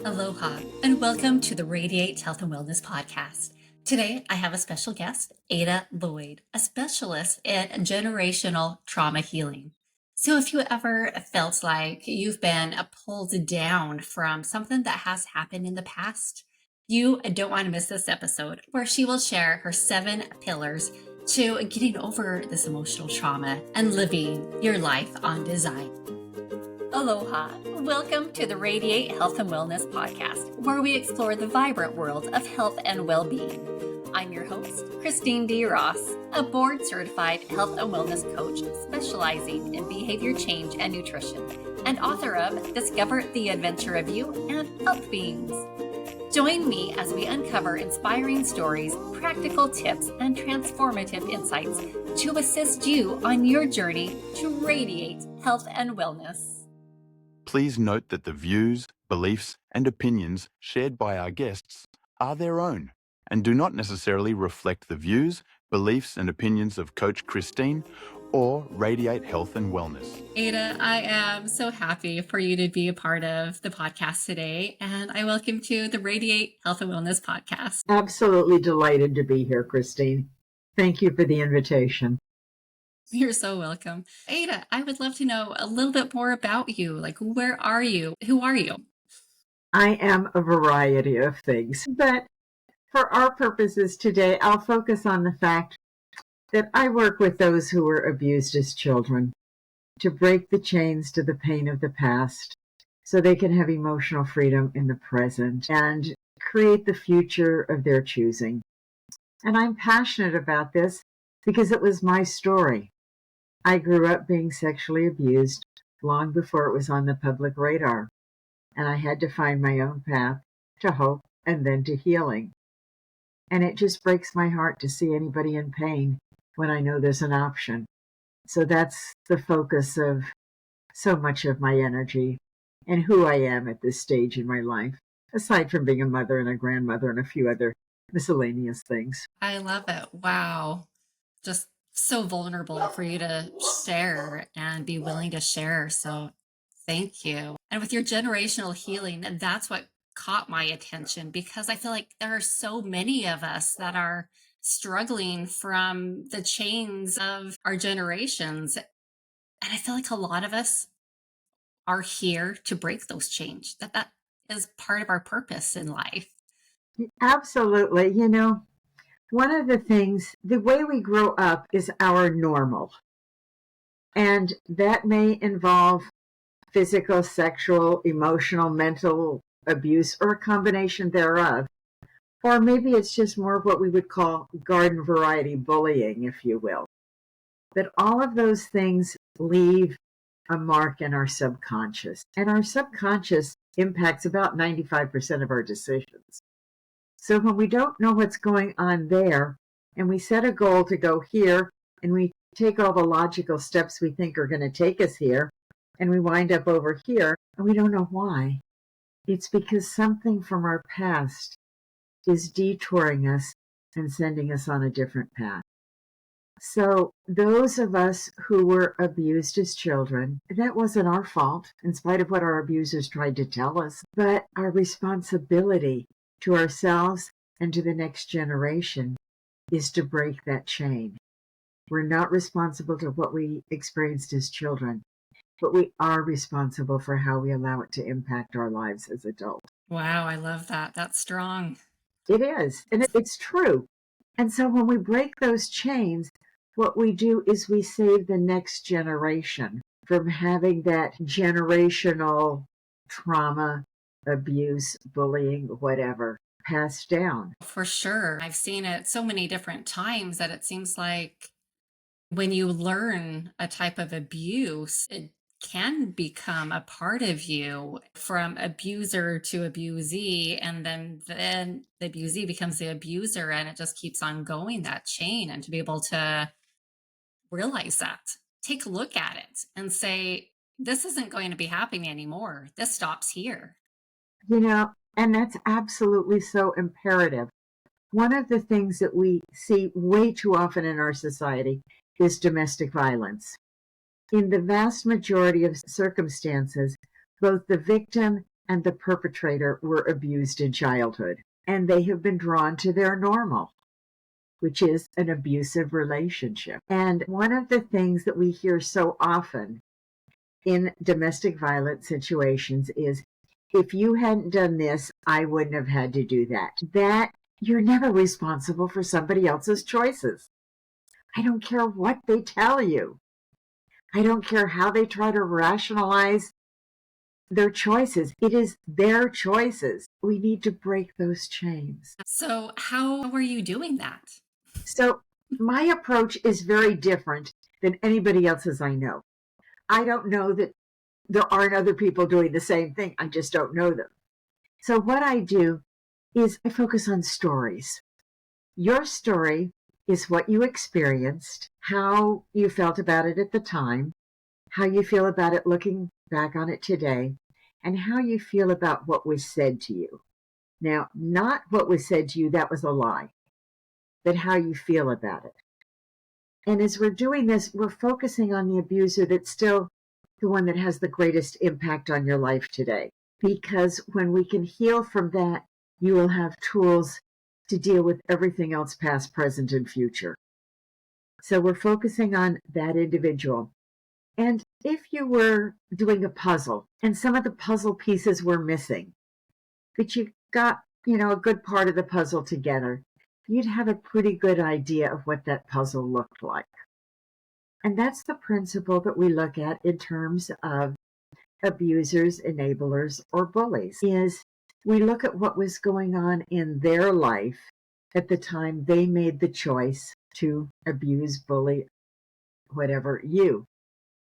Aloha, and welcome to the Radiate Health and Wellness Podcast. Today, I have a special guest, Ada Lloyd, a specialist in generational trauma healing. So if you ever felt like you've been pulled down from something that has happened in the past, you don't want to miss this episode where she will share her 7 pillars to getting over this emotional trauma and living your life on design. Aloha. Welcome to the Radiate Health and Wellness Podcast, where we explore the vibrant world of health and well-being. I'm your host, Christine D. Ross, a board-certified health and wellness coach specializing in behavior change and nutrition, and author of Discover the Adventure of You and Health Beings. Join me as we uncover inspiring stories, practical tips, and transformative insights to assist you on your journey to radiate health and wellness. Please note that the views, beliefs, and opinions shared by our guests are their own and do not necessarily reflect the views, beliefs, and opinions of Coach Christine or Radiate Health and Wellness. Ada, I am so happy for you to be a part of the podcast today, and I welcome to the Radiate Health and Wellness Podcast. Absolutely delighted to be here, Christine. Thank you for the invitation. You're so welcome. Ada, I would love to know a little bit more about you. Like, where are you? Who are you? I am a variety of things, but for our purposes today, I'll focus on the fact that I work with those who were abused as children to break the chains to the pain of the past so they can have emotional freedom in the present and create the future of their choosing. And I'm passionate about this because it was my story. I grew up being sexually abused long before it was on the public radar, and I had to find my own path to hope and then to healing. And it just breaks my heart to see anybody in pain when I know there's an option. So that's the focus of so much of my energy and who I am at this stage in my life, aside from being a mother and a grandmother and a few other miscellaneous things. I love it. Wow. Just so vulnerable for you to share and be willing to share. So thank you. And with your generational healing, that's what caught my attention, because I feel like there are so many of us that are struggling from the chains of our generations. And I feel like a lot of us are here to break those chains, that is part of our purpose in life. Absolutely. One of the things, the way we grow up is our normal. And that may involve physical, sexual, emotional, mental abuse, or a combination thereof. Or maybe it's just more of what we would call garden variety bullying, if you will. But all of those things leave a mark in our subconscious. And our subconscious impacts about 95% of our decisions. So when we don't know what's going on there, and we set a goal to go here, and we take all the logical steps we think are going to take us here, and we wind up over here, and we don't know why. It's because something from our past is detouring us and sending us on a different path. So those of us who were abused as children, that wasn't our fault, in spite of what our abusers tried to tell us, but our responsibility to ourselves and to the next generation is to break that chain. We're not responsible to what we experienced as children, but we are responsible for how we allow it to impact our lives as adults. Wow, I love that. That's strong. It is, and it's true. And so when we break those chains, what we do is we save the next generation from having that generational trauma, abuse, bullying, whatever, passed down. For sure. I've seen it so many different times that it seems like when you learn a type of abuse, it can become a part of you, from abuser to abusee, and then the abusee becomes the abuser, and it just keeps on going, that chain. And to be able to realize that, take a look at it and say, this isn't going to be happening anymore. This stops here. And that's absolutely so imperative. One of the things that we see way too often in our society is domestic violence. In the vast majority of circumstances, both the victim and the perpetrator were abused in childhood, and they have been drawn to their normal, which is an abusive relationship. And one of the things that we hear so often in domestic violence situations is, if you hadn't done this, I wouldn't have had to do that. That you're never responsible for somebody else's choices. I don't care what they tell you. I don't care how they try to rationalize their choices. It is their choices. We need to break those chains. So how are you doing that? So my approach is very different than anybody else's I know. I don't know that there aren't other people doing the same thing. I just don't know them. So what I do is I focus on stories. Your story is what you experienced, how you felt about it at the time, how you feel about it looking back on it today, and how you feel about what was said to you. Now, not what was said to you, that was a lie, but how you feel about it. And as we're doing this, we're focusing on the abuser that's still the one that has the greatest impact on your life today. Because when we can heal from that, you will have tools to deal with everything else, past, present, and future. So we're focusing on that individual. And if you were doing a puzzle and some of the puzzle pieces were missing, but you got, a good part of the puzzle together, you'd have a pretty good idea of what that puzzle looked like. And that's the principle that we look at in terms of abusers, enablers, or bullies, is we look at what was going on in their life at the time they made the choice to abuse, bully, whatever you.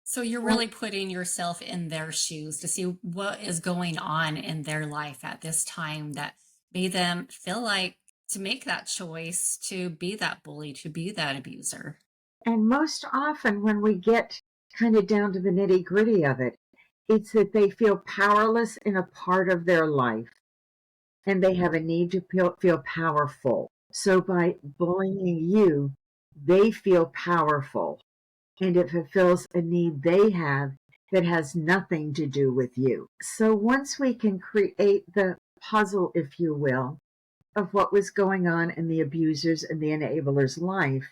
So you're really putting yourself in their shoes to see what is going on in their life at this time that made them feel like to make that choice to be that bully, to be that abuser. And most often when we get kind of down to the nitty-gritty of it, it's that they feel powerless in a part of their life and they have a need to feel powerful. So by bullying you, they feel powerful, and it fulfills a need they have that has nothing to do with you. So once we can create the puzzle, if you will, of what was going on in the abuser's and the enabler's life,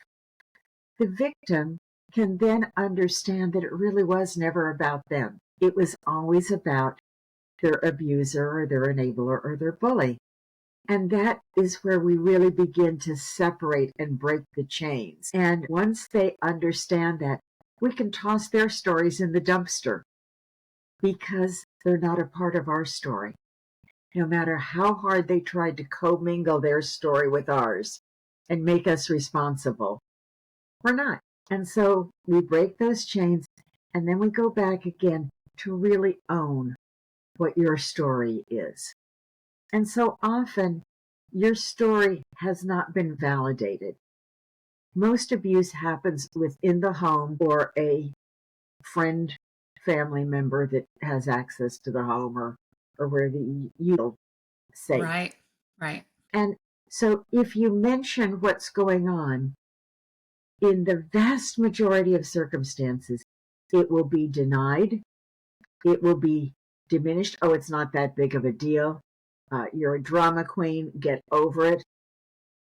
the victim can then understand that it really was never about them. It was always about their abuser or their enabler or their bully. And that is where we really begin to separate and break the chains. And once they understand that, we can toss their stories in the dumpster because they're not a part of our story. No matter how hard they tried to commingle their story with ours and make us responsible, we're not. And so we break those chains, and then we go back again to really own what your story is. And so often, your story has not been validated. Most abuse happens within the home or a friend, family member that has access to the home, or where you feel safe. Right. And so if you mention what's going on, in the vast majority of circumstances, it will be denied. It will be diminished. Oh, it's not that big of a deal. You're a drama queen. Get over it.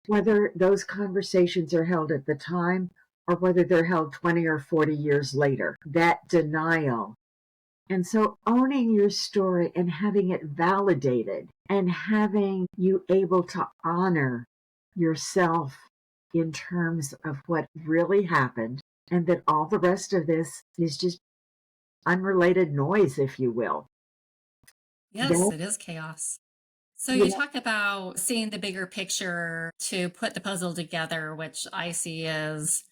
Whether those conversations are held at the time or whether they're held 20 or 40 years later, that denial. And so owning your story and having it validated and having you able to honor yourself in terms of what really happened, and that all the rest of this is just unrelated noise, if you will. Yes, it is chaos. So you talk about seeing the bigger picture to put the puzzle together, which I see as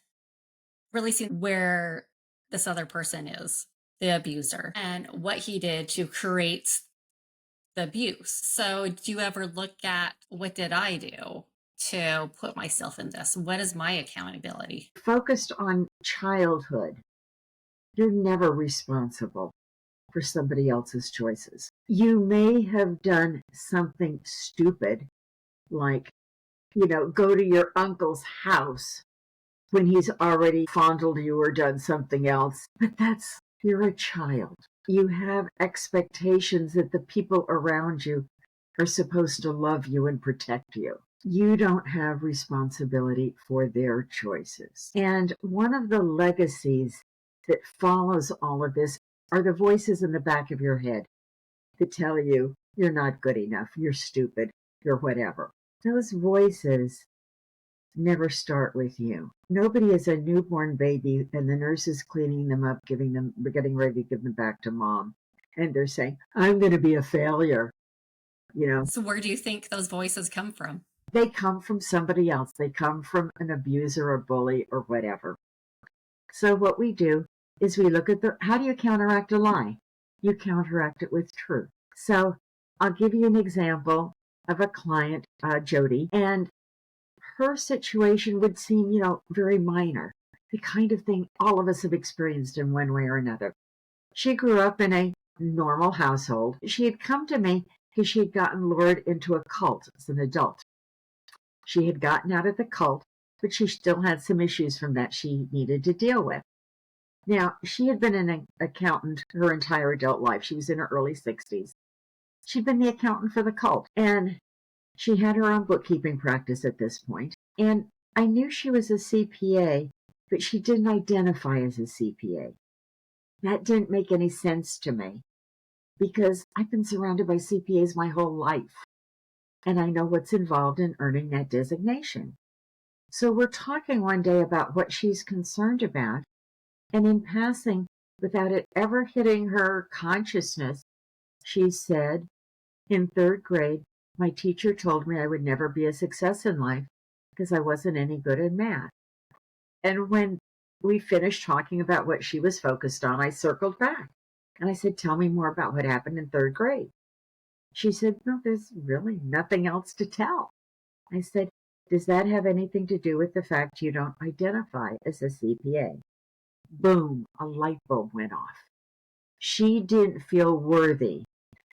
really seeing where this other person is, the abuser, and what he did to create the abuse. So do you ever look at what did I do to put myself in this? What is my accountability? Focused on childhood, you're never responsible for somebody else's choices. You may have done something stupid, like, go to your uncle's house when he's already fondled you or done something else, but you're a child. You have expectations that the people around you are supposed to love you and protect you. You don't have responsibility for their choices. And one of the legacies that follows all of this are the voices in the back of your head that tell you you're not good enough, you're stupid, you're whatever. Those voices never start with you. Nobody is a newborn baby and the nurse is cleaning them up, getting ready to give them back to mom. And they're saying, I'm going to be a failure. You know, So, where do you think those voices come from? they come from somebody else. They come from an abuser or bully or whatever. So what we do is we look at how do you counteract a lie? You counteract it with truth. So I'll give you an example of a client, Jody, and her situation would seem, very minor, the kind of thing all of us have experienced in one way or another. She grew up in a normal household. She had come to me because she had gotten lured into a cult as an adult. She had gotten out of the cult, but she still had some issues from that she needed to deal with. Now, she had been an accountant her entire adult life. She was in her early 60s. She'd been the accountant for the cult, and she had her own bookkeeping practice at this point. And I knew she was a CPA, but she didn't identify as a CPA. That didn't make any sense to me because I've been surrounded by CPAs my whole life, and I know what's involved in earning that designation. So we're talking one day about what she's concerned about, and in passing, without it ever hitting her consciousness, she said, in third grade, my teacher told me I would never be a success in life because I wasn't any good at math. And when we finished talking about what she was focused on, I circled back and I said, tell me more about what happened in third grade. She said, no, there's really nothing else to tell. I said, does that have anything to do with the fact you don't identify as a CPA? Boom, a light bulb went off. She didn't feel worthy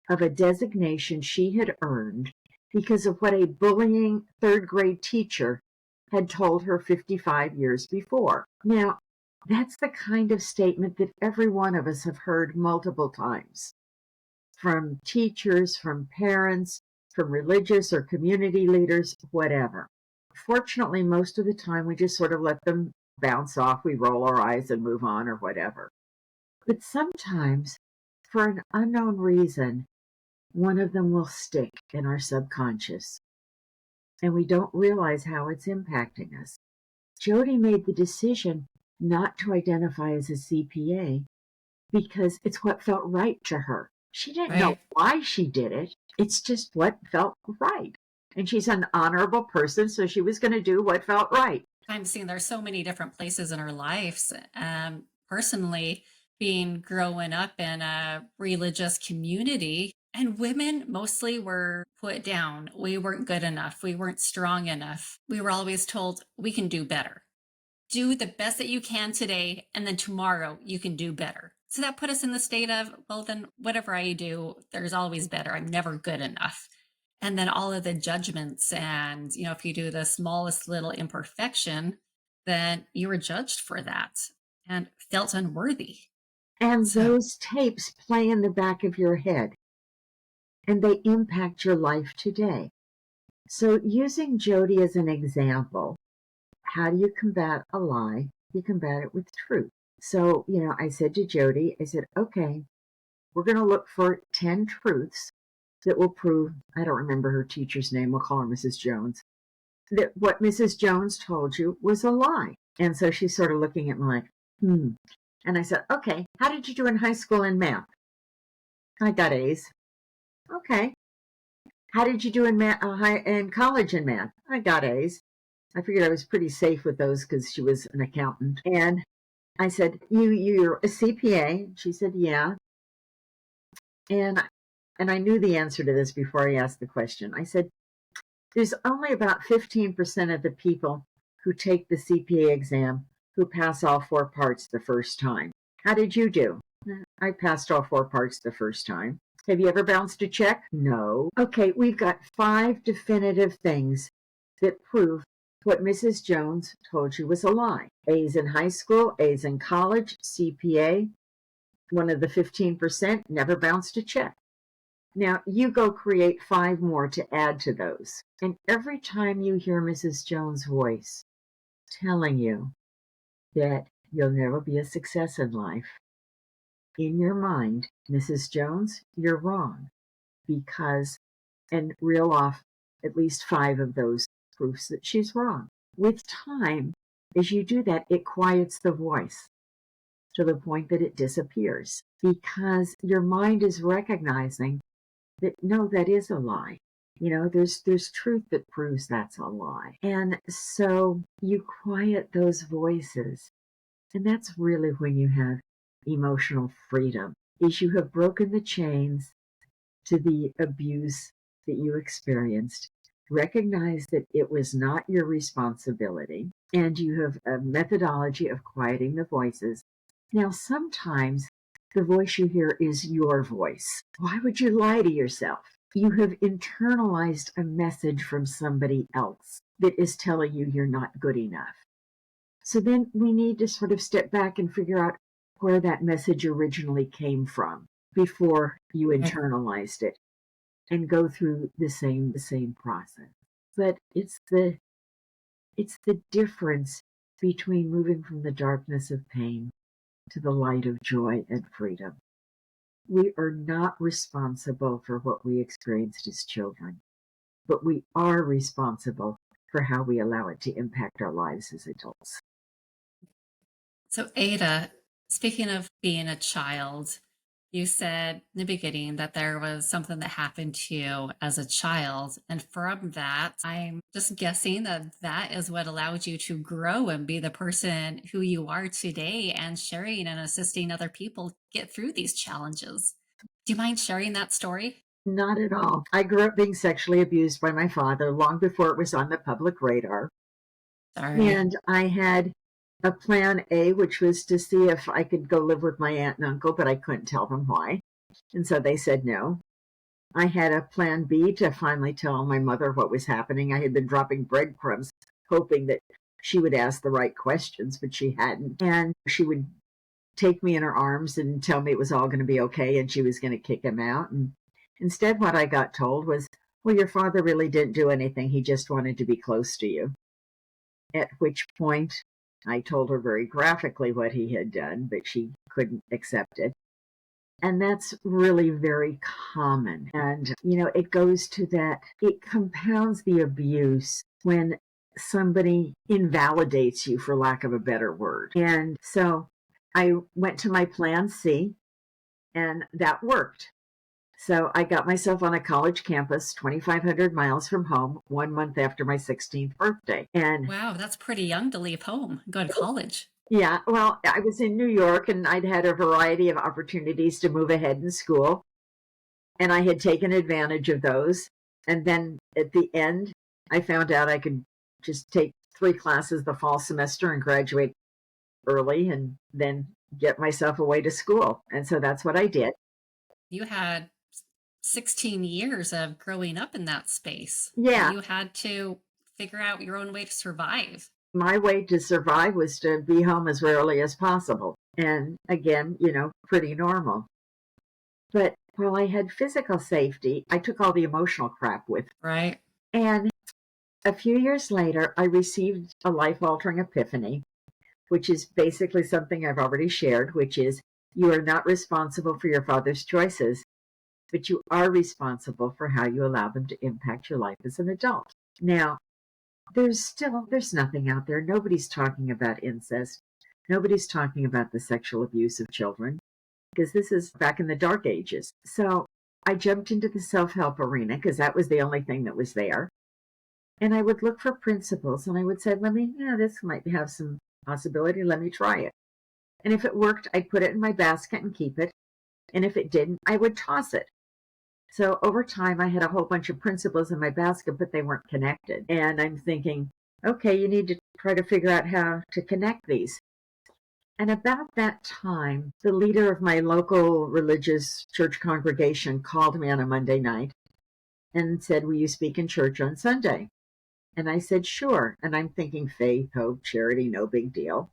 of a designation she had earned because of what a bullying third grade teacher had told her 55 years before. Now, that's the kind of statement that every one of us have heard multiple times from teachers, from parents, from religious or community leaders, whatever. Fortunately, most of the time we just sort of let them bounce off, we roll our eyes and move on or whatever. But sometimes, for an unknown reason, one of them will stick in our subconscious, and we don't realize how it's impacting us. Jody made the decision not to identify as a CPA because it's what felt right to her. She didn't know why she did it. It's just what felt right. And she's an honorable person, so she was going to do what felt right. I'm seeing there's so many different places in our lives. Personally, growing up in a religious community, and women mostly were put down. We weren't good enough. We weren't strong enough. We were always told we can do better. Do the best that you can today, and then tomorrow you can do better. So that put us in the state of, well, then whatever I do, there's always better. I'm never good enough. And then all of the judgments, and if you do the smallest little imperfection, then you were judged for that and felt unworthy. And those tapes play in the back of your head, and they impact your life today. So using Jody as an example, how do you combat a lie? You combat it with truth. So, I said to Jody, I said, okay, we're going to look for 10 truths that will prove, I don't remember her teacher's name, we'll call her Mrs. Jones, that what Mrs. Jones told you was a lie. And so she's sort of looking at me like, And I said, okay, how did you do in high school in math? I got A's. Okay. How did you do in college in math? I got A's. I figured I was pretty safe with those because she was an accountant. And I said, you're a CPA? She said, yeah. And I knew the answer to this before I asked the question. I said, there's only about 15% of the people who take the CPA exam who pass all 4 parts the first time. How did you do? I passed all 4 parts the first time. Have you ever bounced a check? No. Okay, we've got 5 definitive things that prove what Mrs. Jones told you was a lie. A's in high school, A's in college, CPA. one of the 15% never bounced a check. Now you go create 5 more to add to those. And every time you hear Mrs. Jones' voice telling you that you'll never be a success in life, in your mind, Mrs. Jones, you're wrong. Because, and reel off at least 5 of those proofs that she's wrong. With time, as you do that, it quiets the voice to the point that it disappears because your mind is recognizing that no, that is a lie. There's truth that proves that's a lie. And so you quiet those voices. And that's really when you have emotional freedom, is you have broken the chains to the abuse that you experienced. Recognize that it was not your responsibility, and you have a methodology of quieting the voices. Now, sometimes the voice you hear is your voice. Why would you lie to yourself? You have internalized a message from somebody else that is telling you you're not good enough. So then we need to sort of step back and figure out where that message originally came from before you internalized it, and go through the same process. But it's the difference between moving from the darkness of pain to the light of joy and freedom. We are not responsible for what we experienced as children, but we are responsible for how we allow it to impact our lives as adults. So, Ada, speaking of being a child, you said in the beginning that there was something that happened to you as a child. And from that, I'm just guessing that that is what allowed you to grow and be the person who you are today and sharing and assisting other people get through these challenges. Do you mind sharing that story? Not at all. I grew up being sexually abused by my father long before it was on the public radar. Sorry. And I had a plan A, which was to see if I could go live with my aunt and uncle, but I couldn't tell them why. And so they said no. I had a plan B to finally tell my mother what was happening. I had been dropping breadcrumbs, hoping that she would ask the right questions, but she hadn't. And she would take me in her arms and tell me it was all going to be okay and she was going to kick him out. And instead, what I got told was, well, your father really didn't do anything. He just wanted to be close to you. At which point, I told her very graphically what he had done, but she couldn't accept it. And that's really very common. And, it goes to that, it compounds the abuse when somebody invalidates you, for lack of a better word. And so I went to my plan C, and that worked. So I got myself on a college campus 2,500 miles from home 1 month after my 16th birthday. And Wow, that's pretty young to leave home and go to college. yeah, well, I was in New York and I'd had a variety of opportunities to move ahead in school. And I had taken advantage of those. And then at the end, I found out I could just take 3 classes the fall semester and graduate early and then get myself away to school. And so that's what I did. You had 16 years of growing up in that space. Yeah, You had to figure out your own way to survive. my way to survive was to be home as rarely as possible. And again, pretty normal. But while I had physical safety, I took all the emotional crap with me. Right. And a few years later, I received a life-altering epiphany, which is basically something I've already shared, which is you are not responsible for your father's choices, but you are responsible for how you allow them to impact your life as an adult. Now, there's nothing out there. Nobody's talking about incest. Nobody's talking about the sexual abuse of children, because this is back in the dark ages. So I jumped into the self-help arena because that was the only thing that was there. And I would look for principles and I would say, this might have some possibility. Let me try it. And if it worked, I'd put it in my basket and keep it. And if it didn't, I would toss it. So over time, I had a whole bunch of principles in my basket, but they weren't connected. And I'm thinking, okay, you need to try to figure out how to connect these. And about that time, the leader of my local religious church congregation called me on a Monday night and said, will you speak in church on Sunday? And I said, sure. And I'm thinking faith, hope, charity, no big deal.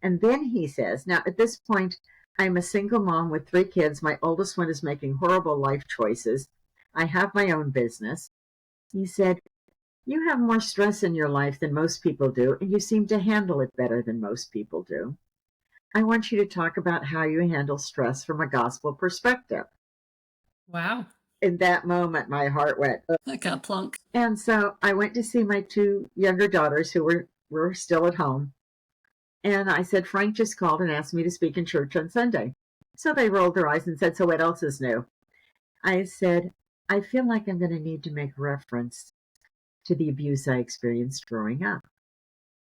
And then he says, now at this point, I'm a single mom with 3 kids. My oldest one is making horrible life choices. I have my own business. He said, you have more stress in your life than most people do, and you seem to handle it better than most people do. I want you to talk about how you handle stress from a gospel perspective. Wow. In that moment, my heart went, ugh. Like a plunk. And so I went to see my 2 younger daughters who were still at home. And I said, Frank just called and asked me to speak in church on Sunday. So they rolled their eyes and said, so what else is new? I said, I feel like I'm going to need to make reference to the abuse I experienced growing up.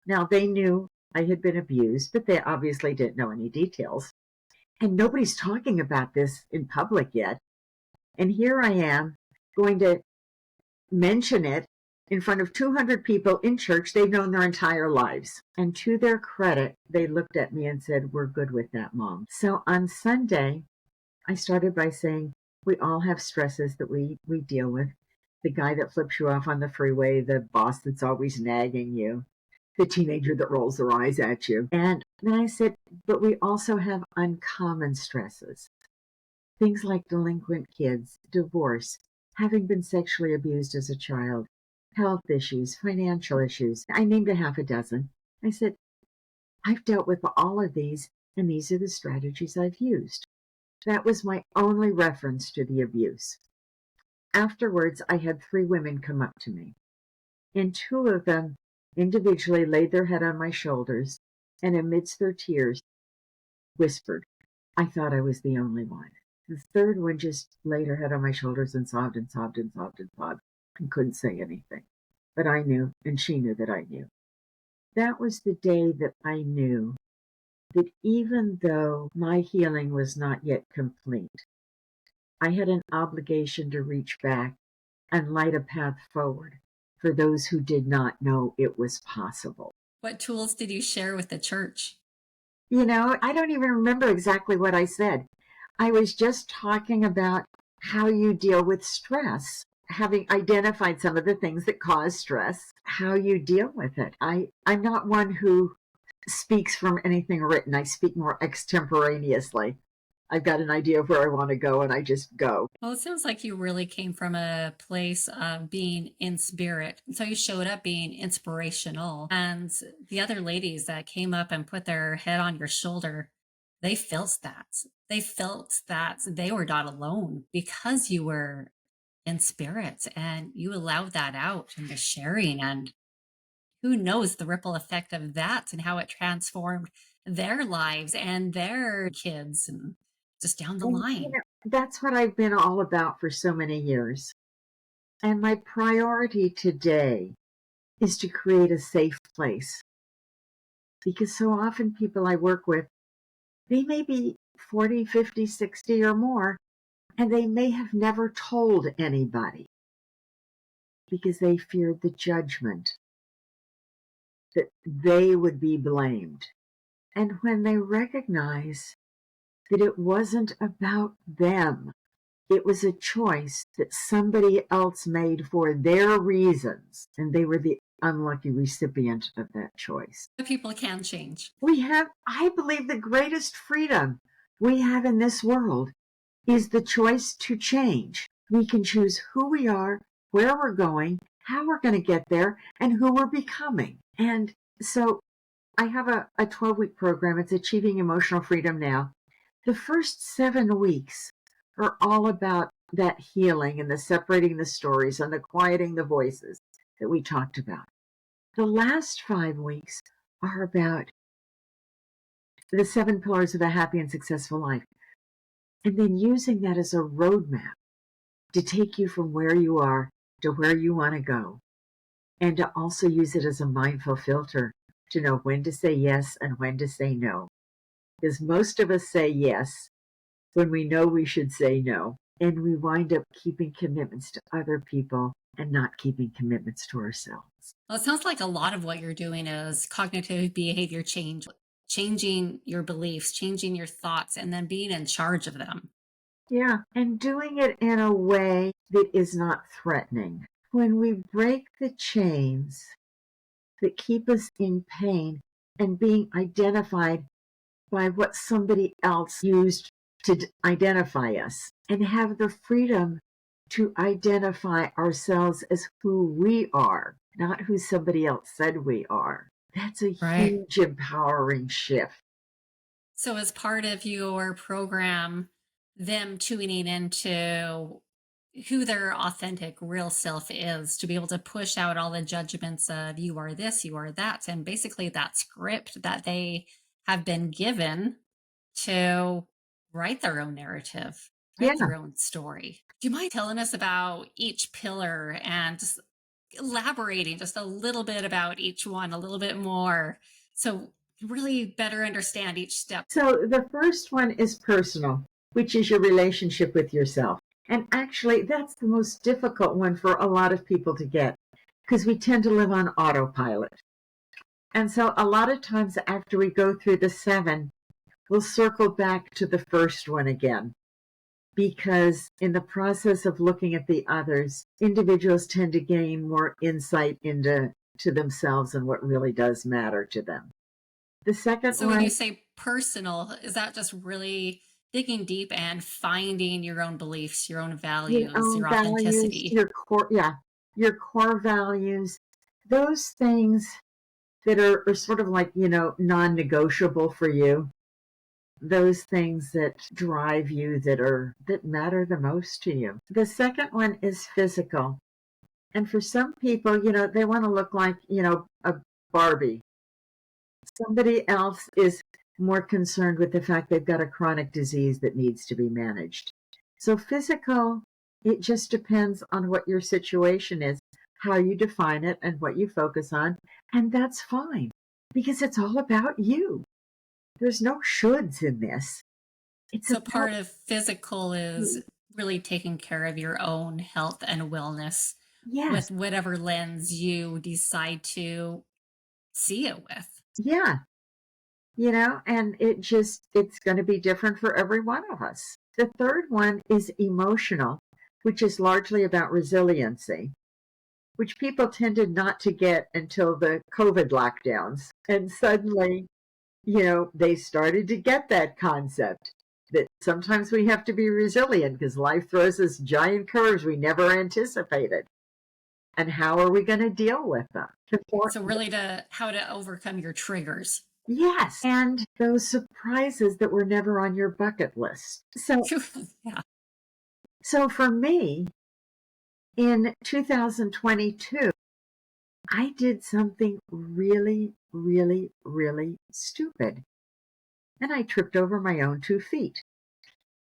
Now, they knew I had been abused, but they obviously didn't know any details. And nobody's talking about this in public yet. And here I am going to mention it in front of 200 people in church they've known their entire lives. And to their credit, they looked at me and said, we're good with that, Mom. So on Sunday, I started by saying, we all have stresses that we deal with. The guy that flips you off on the freeway, the boss that's always nagging you, the teenager that rolls their eyes at you. And then I said, but we also have uncommon stresses. Things like delinquent kids, divorce, having been sexually abused as a child, health issues, financial issues. I named a half a dozen. I said, I've dealt with all of these, and these are the strategies I've used. That was my only reference to the abuse. Afterwards, I had 3 women come up to me, and 2 of them individually laid their head on my shoulders, and amidst their tears, whispered, I thought I was the only one. The third one just laid her head on my shoulders and sobbed and sobbed and sobbed and sobbed and couldn't say anything. But I knew, and she knew that I knew. That was the day that I knew that even though my healing was not yet complete, I had an obligation to reach back and light a path forward for those who did not know it was possible. What tools did you share with the church? You know, I don't even remember exactly what I said. I was just talking about how you deal with stress, having identified some of the things that cause stress, how you deal with it. I'm not one who speaks from anything written. I speak more extemporaneously. I've got an idea of where I want to go and I just go. Well, it sounds like you really came from a place of being in spirit. So you showed up being inspirational. And the other ladies that came up and put their head on your shoulder, they felt that. They felt that they were not alone because you were in spirit and you allowed that out in the sharing. And who knows the ripple effect of that and how it transformed their lives and their kids and just down the And, line. that's what I've been all about for so many years. And my priority today is to create a safe place. Because so often people I work with, they may be 40, 50, 60 or more, and they may have never told anybody because they feared the judgment, that they would be blamed. And when they recognize that it wasn't about them, it was a choice that somebody else made for their reasons, and they were the unlucky recipient of that choice. People can change. We have, I believe, the greatest freedom we have in this world is the choice to change. We can choose who we are, where we're going, how we're going to get there, and who we're becoming. And so I have a 12-week program. It's Achieving Emotional Freedom Now. The first 7 weeks are all about that healing and the separating the stories and the quieting the voices that we talked about. The last 5 weeks are about the 7 pillars of a happy and successful life. And then using that as a roadmap to take you from where you are to where you want to go. And to also use it as a mindful filter to know when to say yes and when to say no. Because most of us say yes when we know we should say no. And we wind up keeping commitments to other people and not keeping commitments to ourselves. Well, it sounds like a lot of what you're doing is cognitive behavior change, changing your beliefs, changing your thoughts, and then being in charge of them. Yeah, and doing it in a way that is not threatening. When we break the chains that keep us in pain and being identified by what somebody else used to identify us, and have the freedom to identify ourselves as who we are, not who somebody else said we are. That's a Right. huge empowering shift. So, as part of your program, them tuning into who their authentic, real self is to be able to push out all the judgments of you are this, you are that, and basically that script that they have been given to write their own narrative, Yeah. write their own story. Do you mind telling us about each pillar and just elaborating just a little bit about each one, a little bit more, so you really better understand each step? So the first one is personal, which is your relationship with yourself. And actually, that's the most difficult one for a lot of people to get because we tend to live on autopilot. And so a lot of times after we go through the 7, we'll circle back to the first one again. Because in the process of looking at the others, individuals tend to gain more insight into themselves and what really does matter to them. The second So when you one, say personal, is that just really digging deep and finding your own beliefs, your own your values, own your values, authenticity? your core, yeah, your core values, those things that are sort of like, non-negotiable for you, those things that drive you, that matter the most to you. The second one is physical. And for some people, they want to look like, a Barbie. Somebody else is more concerned with the fact they've got a chronic disease that needs to be managed. So physical, it just depends on what your situation is, how you define it, and what you focus on. And that's fine because it's all about you. There's no shoulds in this. It's So about part of physical is you. really taking care of your own health and wellness Yes. with whatever lens you decide to see it with. Yeah. And it's going to be different for every one of us. The third one is emotional, which is largely about resiliency, which people tended not to get until the COVID lockdowns. And suddenly, they started to get that concept that sometimes we have to be resilient because life throws us giant curves we never anticipated. And how are we going to deal with them? So really to how to overcome your triggers. Yes, and those surprises that were never on your bucket list. So, Yeah. so for me, in 2022, I did something really, really, really stupid. And I tripped over my own 2 feet.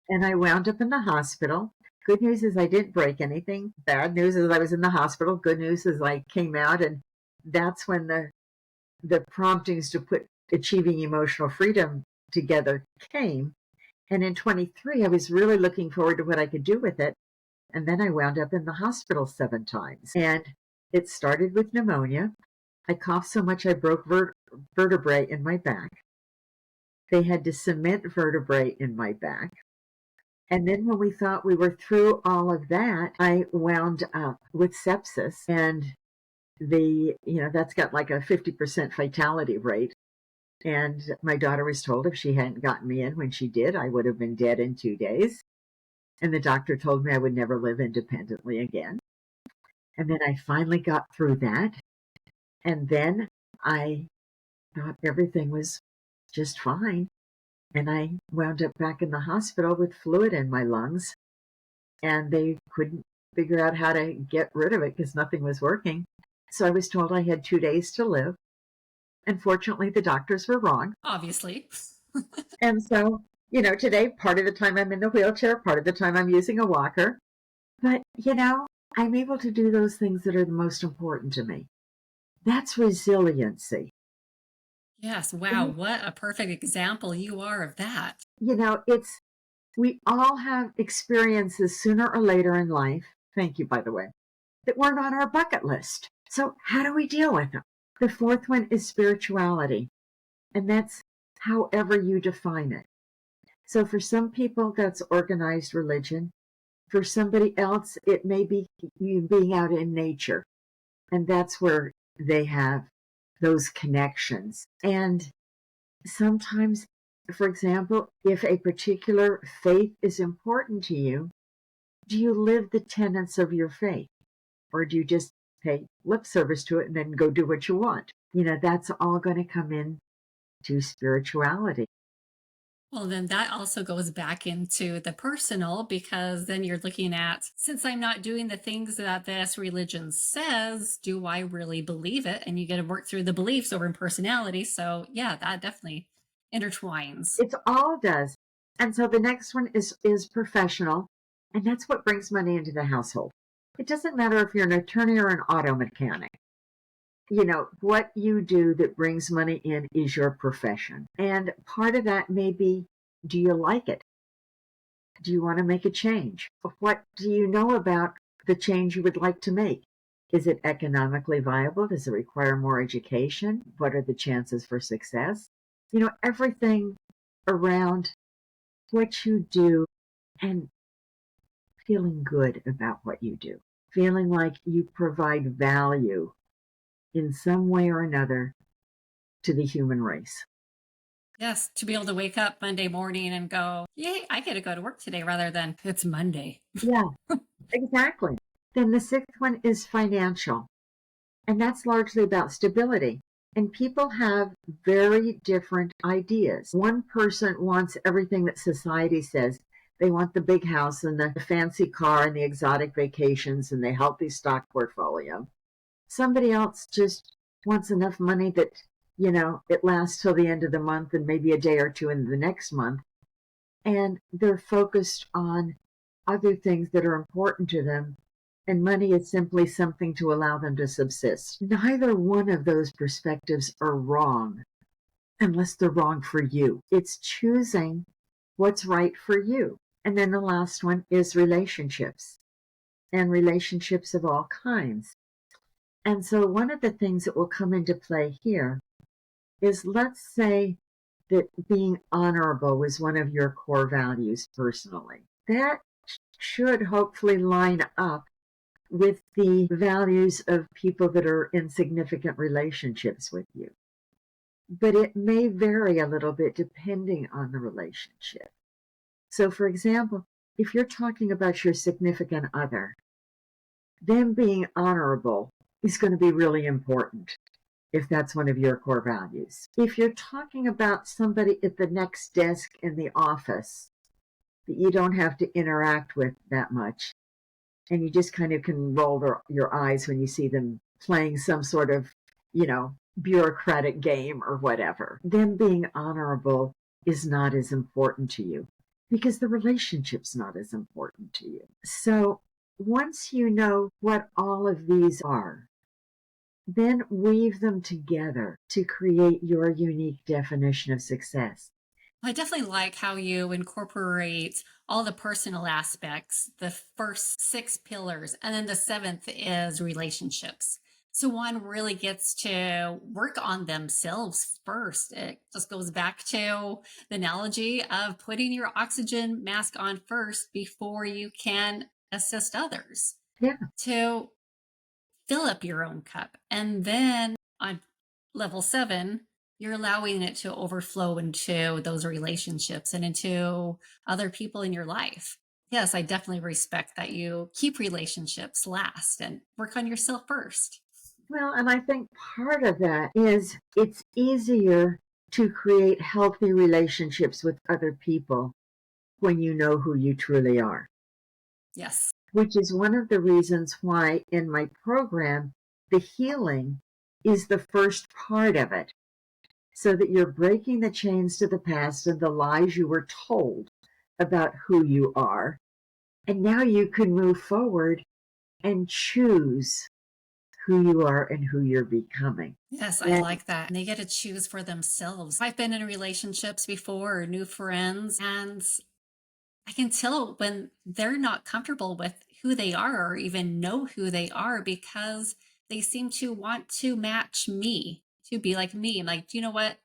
And I wound up in the hospital. Good news is I didn't break anything. Bad news is I was in the hospital. Good news is I came out, and that's when the promptings to put achieving emotional freedom together came. And in 23, I was really looking forward to what I could do with it. And then I wound up in the hospital 7 times. And it started with pneumonia. I coughed so much I broke vertebrae in my back. They had to cement vertebrae in my back. And then when we thought we were through all of that, I wound up with sepsis. And that's got like a 50% fatality rate. And my daughter was told if she hadn't gotten me in when she did, I would have been dead in 2 days. And the doctor told me I would never live independently again. And then I finally got through that. And then I thought everything was just fine. And I wound up back in the hospital with fluid in my lungs. And they couldn't figure out how to get rid of it because nothing was working. So I was told I had 2 days to live. And fortunately, the doctors were wrong. Obviously. And so, today, part of the time I'm in the wheelchair, part of the time I'm using a walker. But, I'm able to do those things that are the most important to me. That's resiliency. Yes. Wow. What a perfect example you are of that. We all have experiences sooner or later in life, thank you, by the way, that weren't on our bucket list. So how do we deal with them? The fourth one is spirituality, and that's however you define it. So for some people, that's organized religion. For somebody else, it may be you being out in nature, and that's where they have those connections. And sometimes For example, if a particular faith is important to you, do you live the tenets of your faith? Or do you just pay lip service to it and then go do what you want? That's all going to come in to spirituality. Well, then that also goes back into the personal, because then you're looking at, since I'm not doing the things that this religion says, do I really believe it? And you get to work through the beliefs over in personality. So yeah, that definitely intertwines. It all does. And so the next one is professional, and that's what brings money into the household. It doesn't matter if you're an attorney or an auto mechanic. What you do that brings money in is your profession. And part of that may be, do you like it? Do you want to make a change? What do you know about the change you would like to make? Is it economically viable? Does it require more education? What are the chances for success? Everything around what you do and feeling good about what you do, feeling like you provide value in some way or another to the human race. Yes, to be able to wake up Monday morning and go, yay, I get to go to work today rather than it's Monday. Yeah, exactly. Then the sixth one is financial, and that's largely about stability. And people have very different ideas. One person wants everything that society says. They want the big house and the fancy car and the exotic vacations and the healthy stock portfolio. Somebody else just wants enough money that, it lasts till the end of the month and maybe a day or two in the next month. And they're focused on other things that are important to them. And money is simply something to allow them to subsist. Neither one of those perspectives are wrong unless they're wrong for you. It's choosing what's right for you. And then the last one is relationships, and relationships of all kinds. And so one of the things that will come into play here is, let's say that being honorable was one of your core values personally. That should hopefully line up with the values of people that are in significant relationships with you. But it may vary a little bit depending on the relationship. So, for example, if you're talking about your significant other, them being honorable is going to be really important if that's one of your core values. If you're talking about somebody at the next desk in the office that you don't have to interact with that much, and you just kind of can roll your eyes when you see them playing some sort of, bureaucratic game or whatever, them being honorable is not as important to you because the relationship's not as important to you. So once you know what all of these are, then weave them together to create your unique definition of success. I definitely like how you incorporate all the personal aspects, the first six pillars, and then the seventh is relationships. So one really gets to work on themselves first. It just goes back to the analogy of putting your oxygen mask on first before you can assist others. Yeah. To fill up your own cup. And then on level 7, you're allowing it to overflow into those relationships and into other people in your life. Yes, I definitely respect that you keep relationships last and work on yourself first. Well, and I think part of that is it's easier to create healthy relationships with other people when you know who you truly are. Yes. Which is one of the reasons why in my program, the healing is the first part of it, so that you're breaking the chains to the past and the lies you were told about who you are. And now you can move forward and choose who you are and who you're becoming. Yes, I like that. And they get to choose for themselves. I've been in relationships before, or new friends, and I can tell when they're not comfortable with who they are or even know who they are because they seem to want to match me, to be like me. Like, you know what?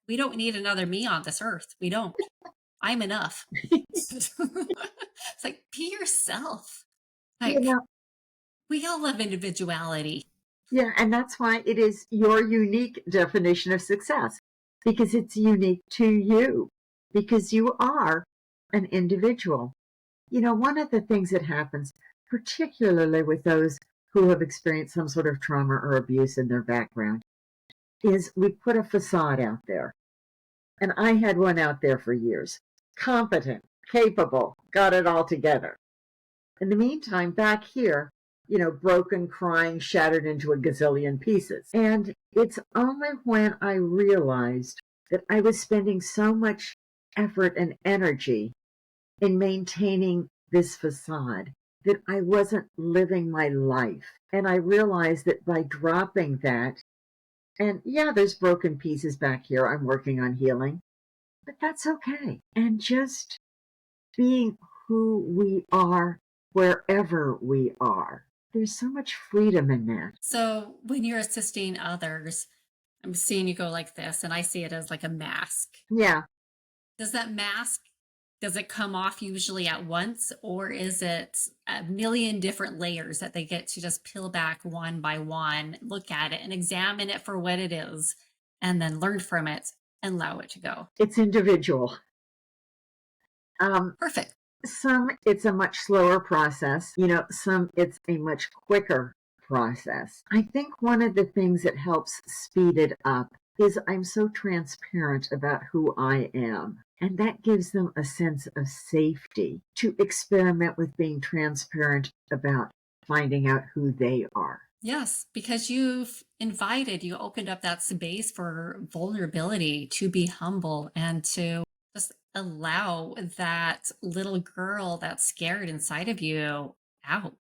We don't need another me on this earth. We don't. I'm enough. It's like, be yourself. Like, we all love individuality. Yeah, and that's why it is your unique definition of success. because it's unique to you, because you are an individual. One of the things that happens, particularly with those who have experienced some sort of trauma or abuse in their background, is we put a facade out there. And I had one out there for years. Competent, capable, got it all together. In the meantime, back here, broken, crying, shattered into a gazillion pieces. And it's only when I realized that I was spending so much effort and energy in maintaining this facade that I wasn't living my life. And I realized that by dropping that, and yeah, there's broken pieces back here I'm working on healing, but that's okay. And just being who we are wherever we are. There's so much freedom in that. So when you're assisting others, I'm seeing you go like this, and I see it as like a mask. Yeah. Does that mask, does it come off usually at once, or is it a million different layers that they get to just peel back one by one, look at it and examine it for what it is, and then learn from it and allow it to go? It's individual. Perfect. Some it's a much slower process. Some it's a much quicker process. I think one of the things that helps speed it up is I'm so transparent about who I am. And that gives them a sense of safety to experiment with being transparent about finding out who they are. Yes, because you opened up that space for vulnerability, to be humble and to just allow that little girl that's scared inside of you out.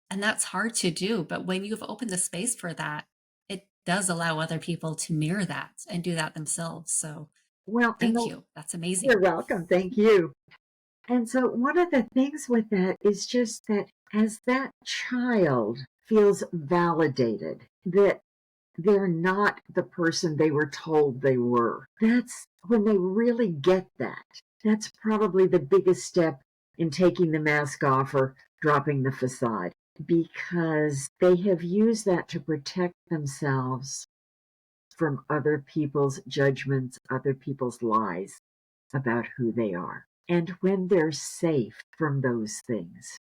And that's hard to do. But when you've opened the space for that, it does allow other people to mirror that and do that themselves. So Well, thank you. That's amazing. You're welcome. Thank you. And so one of the things with that is just that as that child feels validated, that they're not the person they were told they were, that's when they really get that. That's probably the biggest step in taking the mask off or dropping the facade, because they have used that to protect themselves from other people's judgments, other people's lies about who they are. And when they're safe from those things,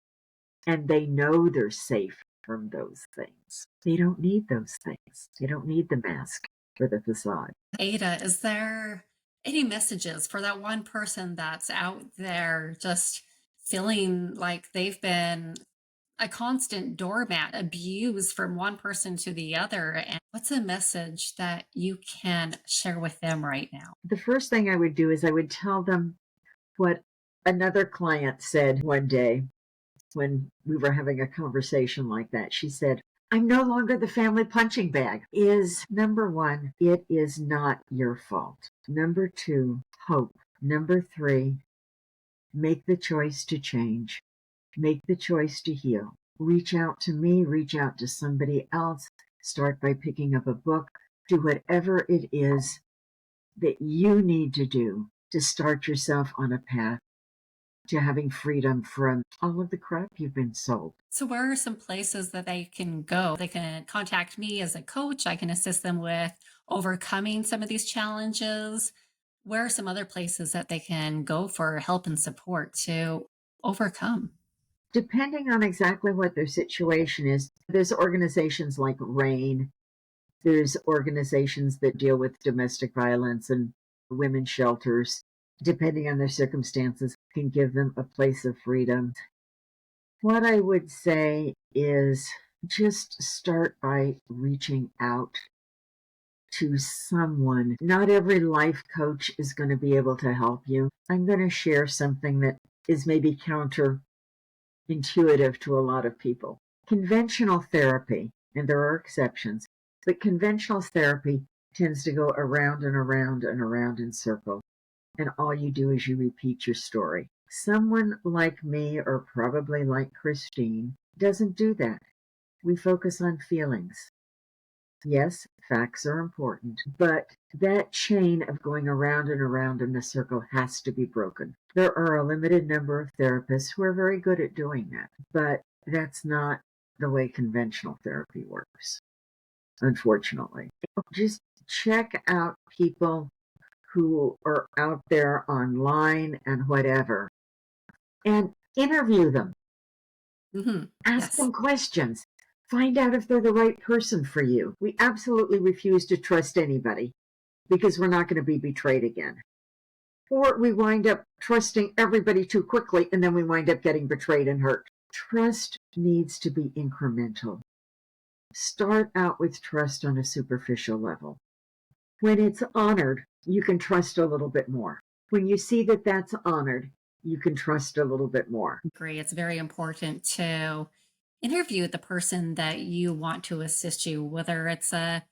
and they know they're safe from those things, they don't need those things. They don't need the mask or the facade. Ada, is there any messages for that one person that's out there just feeling like they've been a constant doormat, abused from one person to the other? And what's a message that you can share with them right now? The first thing I would do is I would tell them what another client said one day when we were having a conversation like that. She said, I'm no longer the family punching bag. Is number one, it is not your fault. Number two, hope. Number three, make the choice to change. Make the choice to heal. Reach out to me, reach out to somebody else. Start by picking up a book. Do whatever it is that you need to do to start yourself on a path to having freedom from all of the crap you've been sold. So, where are some places that they can go? They can contact me as a coach. I can assist them with overcoming some of these challenges. Where are some other places that they can go for help and support to overcome? Depending on exactly what their situation is, there's organizations like RAIN, there's organizations that deal with domestic violence and women's shelters. Depending on their circumstances, can give them a place of freedom. What I would say is just start by reaching out to someone. Not every life coach is going to be able to help you. I'm going to share something that is maybe counterintuitive to a lot of people. Conventional therapy, and there are exceptions, but conventional therapy tends to go around and around and around in circles. And all you do is you repeat your story. Someone like me, or probably like Christine, doesn't do that. We focus on feelings. Yes, facts are important, but that chain of going around and around in a circle has to be broken. There are a limited number of therapists who are very good at doing that, but that's not the way conventional therapy works, unfortunately. Just check out people who are out there online and whatever, and interview them. Ask Yes. them questions. Find out if they're the right person for you. We absolutely refuse to trust anybody because we're not going to be betrayed again. Or we wind up trusting everybody too quickly and then we wind up getting betrayed and hurt. Trust needs to be incremental. Start out with trust on a superficial level. When it's honored, you can trust a little bit more. When you see that that's honored, you can trust a little bit more. Agree. It's very important to interview the person that you want to assist you, whether it's a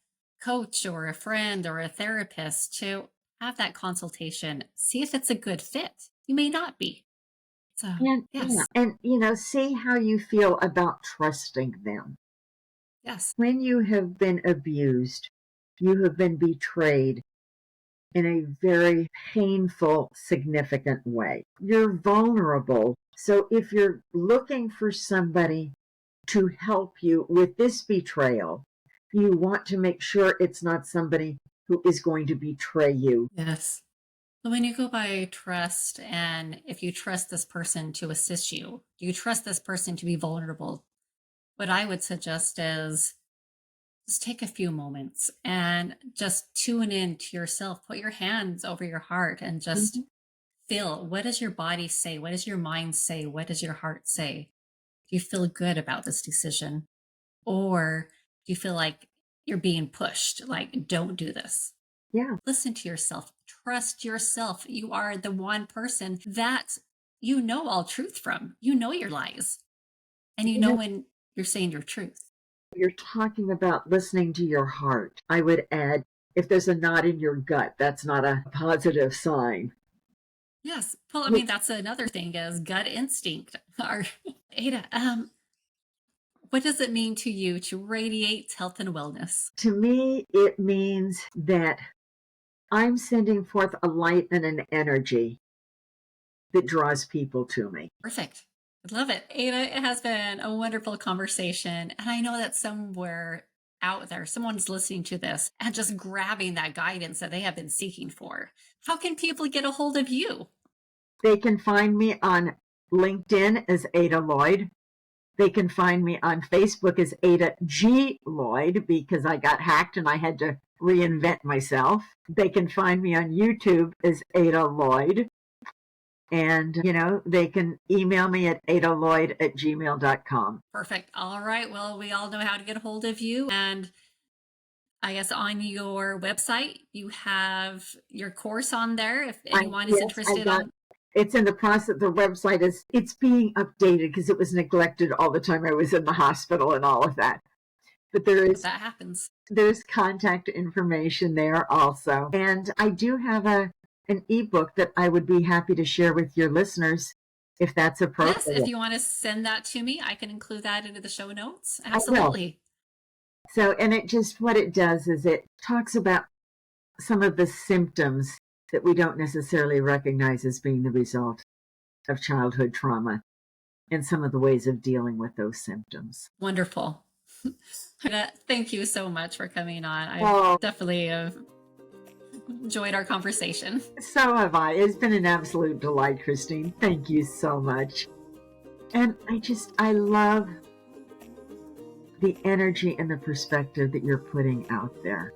coach or a friend or a therapist, to have that consultation, see if it's a good fit. You may not be. So, And yeah, yes, and see how you feel about trusting them. yes, When you have been abused, you have been betrayed in a very painful, significant way. You're vulnerable. So if you're looking for somebody to help you with this betrayal, you want to make sure it's not somebody who is going to betray you. yes. So when you go by trust, and if you trust this person to assist you, do you trust this person to be vulnerable? What I would suggest is just take a few moments and just tune in to yourself. Put your hands over your heart and just Mhm. feel, what does your body say? What does your mind say? What does your heart say? Do you feel good about this decision? Or do you feel like you're being pushed? Like, don't do this. Yeah. Listen to yourself. Trust yourself. You are the one person that you know all truth from. You know your lies, and you You know know, when you're saying your truth. you're talking about listening to your heart. I would add, if there's a knot in your gut, that's not a positive sign. Yes. Well, I mean, that's another thing is gut instinct. Or Ada, what does it mean to you to radiate health and wellness? To me, it means that I'm sending forth a light and an energy that draws people to me. Perfect. I love it. Ada, it has been a wonderful conversation. And I know that somewhere out there, someone's listening to this and just grabbing that guidance that they have been seeking for. How can people get a hold of you? They can find me on LinkedIn as Ada Lloyd. They can find me on Facebook as Ada G. Lloyd because I got hacked and I had to reinvent myself. They can find me on YouTube as Ada Lloyd. And, they can email me at adalloyd@gmail.com. Perfect. All right. Well, we all know how to get a hold of you. And I guess on your website, you have your course on there if anyone is Yes, interested on. it's in the process. The website it's being updated because it was neglected all the time I was in the hospital and all of that. But That happens. there's contact information there also. And I do have an ebook that I would be happy to share with your listeners if that's Yes, if appropriate. you want to send that to me, I can include that into the show notes. I will. Absolutely. So, and it just, what it does is it talks about some of the symptoms that we don't necessarily recognize as being the result of childhood trauma and some of the ways of dealing with those symptoms. Wonderful. Thank you so much for coming on. I've Oh, definitely enjoyed our conversation. so have I. It's been an absolute delight, Christine. Thank you so much. And I love the energy and the perspective that you're putting out there.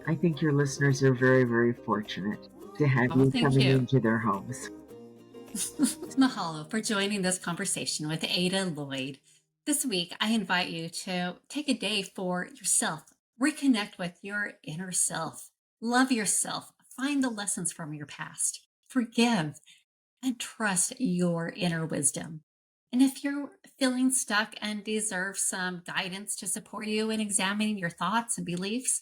I think your listeners are very, very fortunate to have Oh, you thank coming you. into their homes. Mahalo for joining this conversation with Ada Lloyd. This week, I invite you to take a day for yourself, reconnect with your inner self, love yourself, find the lessons from your past, forgive, and trust your inner wisdom. And if you're feeling stuck and deserve some guidance to support you in examining your thoughts and beliefs,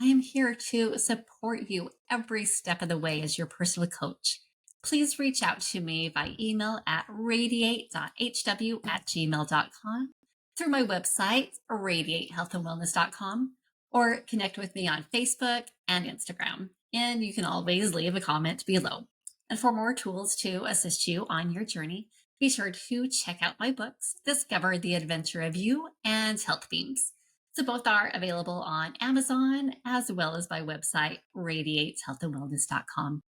I am here to support you every step of the way as your personal coach. Please reach out to me by email at radiate.hw@gmail.com, through my website, radiatehealthandwellness.com, or connect with me on Facebook and Instagram. And you can always leave a comment below. And for more tools to assist you on your journey, be sure to check out my books, Discover the Adventure of You and Health Beams. So both are available on Amazon as well as my website, radiateshealthandwellness.com.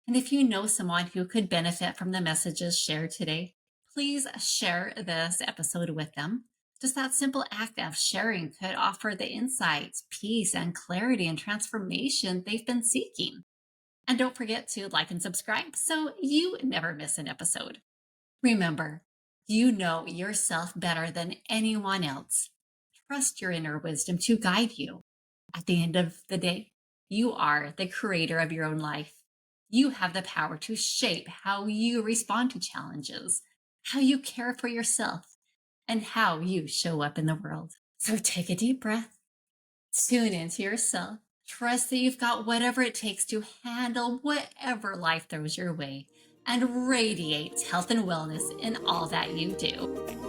And if you know someone who could benefit from the messages shared today, please share this episode with them. Just that simple act of sharing could offer the insights, peace, and clarity and transformation they've been seeking. And don't forget to like and subscribe so you never miss an episode. Remember, you know yourself better than anyone else. Trust your inner wisdom to guide you. At the end of the day, you are the creator of your own life. You have the power to shape how you respond to challenges, how you care for yourself, and how you show up in the world. So take a deep breath, tune into yourself, trust that you've got whatever it takes to handle whatever life throws your way, and radiate health and wellness in all that you do.